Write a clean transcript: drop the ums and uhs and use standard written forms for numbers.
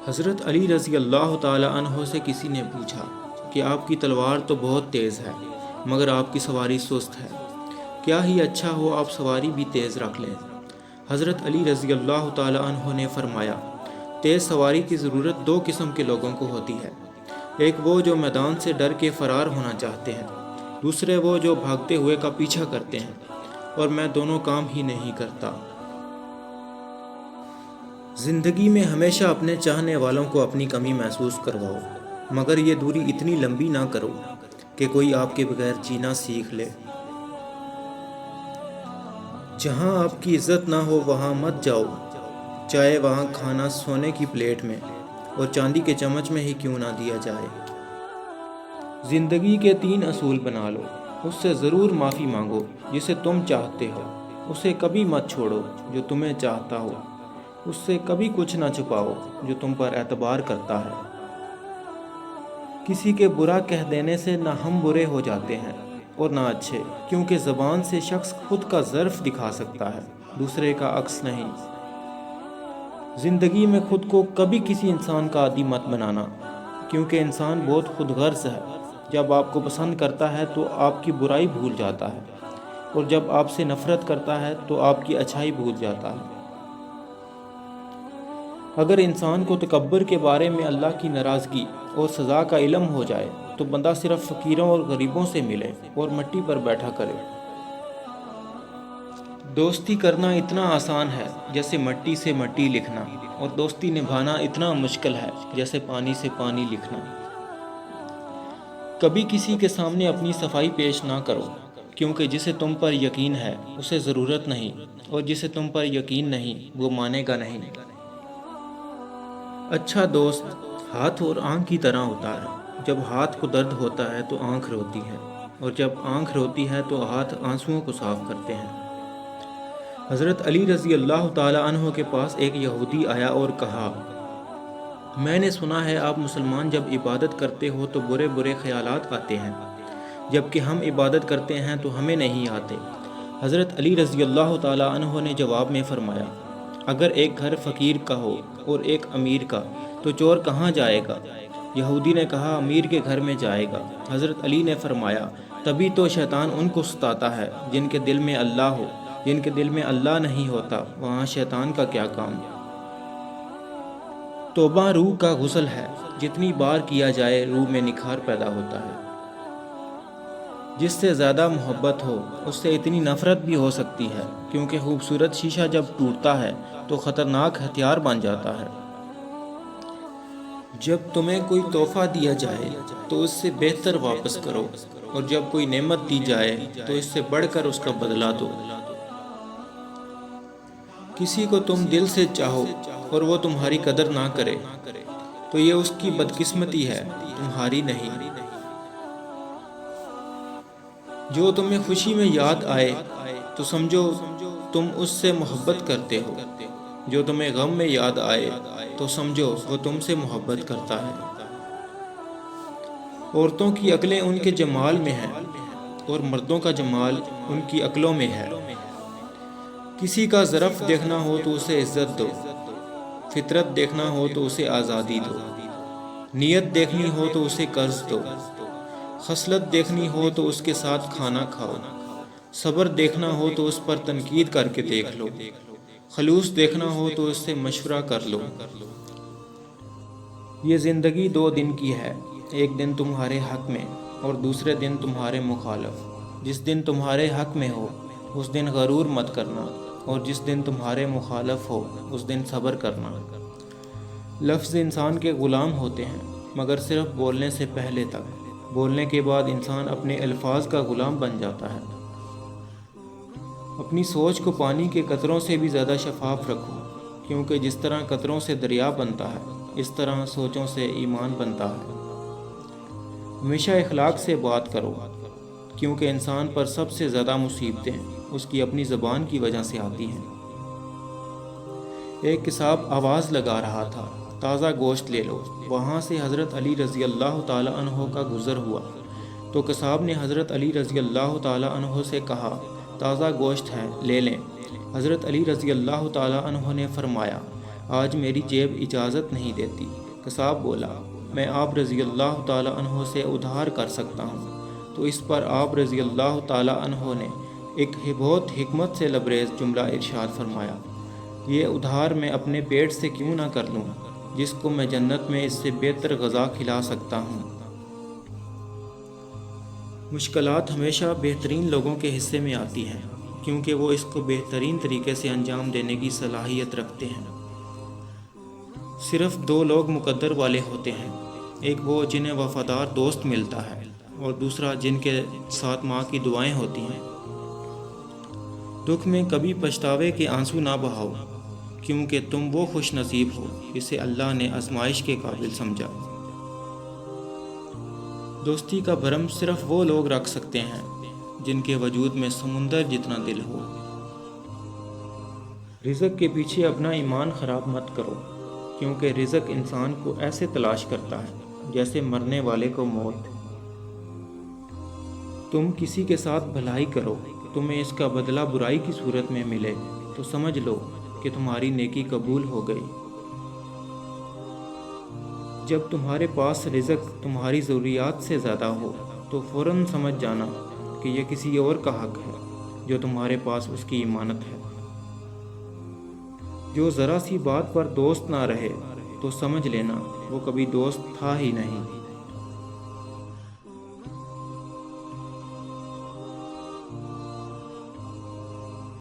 حضرت علی رضی اللہ تعالی عنہ سے کسی نے پوچھا کہ آپ کی تلوار تو بہت تیز ہے مگر آپ کی سواری سست ہے، کیا ہی اچھا ہو آپ سواری بھی تیز رکھ لیں۔ حضرت علی رضی اللہ تعالی عنہ نے فرمایا، تیز سواری کی ضرورت دو قسم کے لوگوں کو ہوتی ہے، ایک وہ جو میدان سے ڈر کے فرار ہونا چاہتے ہیں، دوسرے وہ جو بھاگتے ہوئے کا پیچھا کرتے ہیں، اور میں دونوں کام ہی نہیں کرتا۔ زندگی میں ہمیشہ اپنے چاہنے والوں کو اپنی کمی محسوس کرواؤ، مگر یہ دوری اتنی لمبی نہ کرو کہ کوئی آپ کے بغیر جینا سیکھ لے۔ جہاں آپ کی عزت نہ ہو وہاں مت جاؤ، چاہے وہاں کھانا سونے کی پلیٹ میں اور چاندی کے چمچ میں ہی کیوں نہ دیا جائے۔ زندگی کے 3 اصول بنا لو، اس سے ضرور معافی مانگو جسے تم چاہتے ہو، اسے کبھی مت چھوڑو جو تمہیں چاہتا ہو، اس سے کبھی کچھ نہ چھپاؤ جو تم پر اعتبار کرتا ہے۔ کسی کے برا کہہ دینے سے نہ ہم برے ہو جاتے ہیں اور نہ اچھے، کیونکہ زبان سے شخص خود کا ظرف دکھا سکتا ہے، دوسرے کا عکس نہیں۔ زندگی میں خود کو کبھی کسی انسان کا عادی مت بنانا، کیونکہ انسان بہت خود غرض ہے، جب آپ کو پسند کرتا ہے تو آپ کی برائی بھول جاتا ہے، اور جب آپ سے نفرت کرتا ہے تو آپ کی اچھائی بھول جاتا ہے۔ اگر انسان کو تکبر کے بارے میں اللہ کی ناراضگی اور سزا کا علم ہو جائے تو بندہ صرف فقیروں اور غریبوں سے ملے اور مٹی پر بیٹھا کرے۔ دوستی کرنا اتنا آسان ہے جیسے مٹی سے مٹی لکھنا، اور دوستی نبھانا اتنا مشکل ہے جیسے پانی سے پانی لکھنا۔ کبھی کسی کے سامنے اپنی صفائی پیش نہ کرو، کیونکہ جسے تم پر یقین ہے اسے ضرورت نہیں، اور جسے تم پر یقین نہیں وہ مانے گا نہیں۔ اچھا دوست ہاتھ اور آنکھ کی طرح ہوتا ہے، جب ہاتھ کو درد ہوتا ہے تو آنکھ روتی ہے، اور جب آنکھ روتی ہے تو ہاتھ آنسوؤں کو صاف کرتے ہیں۔ حضرت علی رضی اللہ تعالی عنہ کے پاس ایک یہودی آیا اور کہا، میں نے سنا ہے آپ مسلمان جب عبادت کرتے ہو تو برے برے خیالات آتے ہیں، جبکہ ہم عبادت کرتے ہیں تو ہمیں نہیں آتے۔ حضرت علی رضی اللہ تعالی عنہ نے جواب میں فرمایا، اگر ایک گھر فقیر کا ہو اور ایک امیر کا تو چور کہاں جائے گا؟ یہودی نے کہا، امیر کے گھر میں جائے گا۔ حضرت علی نے فرمایا، تبھی تو شیطان ان کو ستاتا ہے جن کے دل میں اللہ ہو، جن کے دل میں اللہ نہیں ہوتا وہاں شیطان کا کیا کام؟ توبہ روح کا غسل ہے، جتنی بار کیا جائے روح میں نکھار پیدا ہوتا ہے۔ جس سے زیادہ محبت ہو اس سے اتنی نفرت بھی ہو سکتی ہے، کیونکہ خوبصورت شیشہ جب ٹوٹتا ہے تو خطرناک ہتھیار بن جاتا ہے۔ جب تمہیں کوئی تحفہ دیا جائے تو اس سے بہتر واپس کرو، اور جب کوئی نعمت دی جائے تو اس سے بڑھ کر اس کا بدلہ دو۔ کسی کو تم دل سے چاہو اور وہ تمہاری قدر نہ کرے تو یہ اس کی بدقسمتی ہے، تمہاری نہیں۔ جو تمہیں خوشی میں یاد آئے تو سمجھو تم اس سے محبت کرتے ہو، جو تمہیں غم میں یاد آئے تو سمجھو وہ تم سے محبت کرتا ہے۔ عورتوں کی عقلیں ان کے جمال میں ہیں اور مردوں کا جمال ان کی عقلوں میں ہے۔ کسی کا ظرف دیکھنا ہو تو اسے عزت دو، فطرت دیکھنا ہو تو اسے آزادی دو، نیت دیکھنی ہو تو اسے قرض دو، خصلت دیکھنی ہو تو اس کے ساتھ کھانا کھاؤ، صبر دیکھنا ہو تو اس پر تنقید کر کے دیکھ لو، خلوص دیکھنا ہو تو اس سے مشورہ کر لو۔ یہ زندگی 2 دن کی ہے، ایک دن تمہارے حق میں اور دوسرے دن تمہارے مخالف۔ جس دن تمہارے حق میں ہو اس دن غرور مت کرنا، اور جس دن تمہارے مخالف ہو اس دن صبر کرنا۔ لفظ انسان کے غلام ہوتے ہیں مگر صرف بولنے سے پہلے تک، بولنے کے بعد انسان اپنے الفاظ کا غلام بن جاتا ہے۔ اپنی سوچ کو پانی کے قطروں سے بھی زیادہ شفاف رکھو، کیونکہ جس طرح قطروں سے دریا بنتا ہے اس طرح سوچوں سے ایمان بنتا ہے۔ ہمیشہ اخلاق سے بات کرو، کیونکہ انسان پر سب سے زیادہ مصیبتیں اس کی اپنی زبان کی وجہ سے آتی ہیں۔ ایک قصاب آواز لگا رہا تھا، تازہ گوشت لے لو۔ وہاں سے حضرت علی رضی اللہ تعالی عنہ کا گزر ہوا تو قصاب نے حضرت علی رضی اللہ تعالی عنہ سے کہا، تازہ گوشت ہے لے لیں۔ حضرت علی رضی اللہ تعالی عنہ نے فرمایا، آج میری جیب اجازت نہیں دیتی۔ قصاب بولا، میں آپ رضی اللہ تعالیٰ عنہ سے ادھار کر سکتا ہوں۔ تو اس پر آپ رضی اللہ تعالیٰ عنہ نے ایک بہت حکمت سے لبریز جملہ ارشاد فرمایا، یہ ادھار میں اپنے پیٹ سے کیوں نہ کر لوں، جس کو میں جنت میں اس سے بہتر غذا کھلا سکتا ہوں۔ مشکلات ہمیشہ بہترین لوگوں کے حصے میں آتی ہیں، کیونکہ وہ اس کو بہترین طریقے سے انجام دینے کی صلاحیت رکھتے ہیں۔ صرف دو لوگ مقدر والے ہوتے ہیں، ایک وہ جنہیں وفادار دوست ملتا ہے، اور دوسرا جن کے ساتھ ماں کی دعائیں ہوتی ہیں۔ دکھ میں کبھی پچھتاوے کے آنسو نہ بہاؤ، کیونکہ تم وہ خوش نصیب ہو جسے اللہ نے آزمائش کے قابل سمجھا۔ دوستی کا بھرم صرف وہ لوگ رکھ سکتے ہیں جن کے وجود میں سمندر جتنا دل ہو۔ رزق کے پیچھے اپنا ایمان خراب مت کرو، کیونکہ رزق انسان کو ایسے تلاش کرتا ہے جیسے مرنے والے کو موت۔ تم کسی کے ساتھ بھلائی کرو، تمہیں اس کا بدلہ برائی کی صورت میں ملے تو سمجھ لو کہ تمہاری نیکی قبول ہو گئی۔ جب تمہارے پاس رزق تمہاری ضروریات سے زیادہ ہو تو فوراً سمجھ جانا کہ یہ کسی اور کا حق ہے جو تمہارے پاس اس کی امانت ہے۔ جو ذرا سی بات پر دوست نہ رہے تو سمجھ لینا وہ کبھی دوست تھا ہی نہیں۔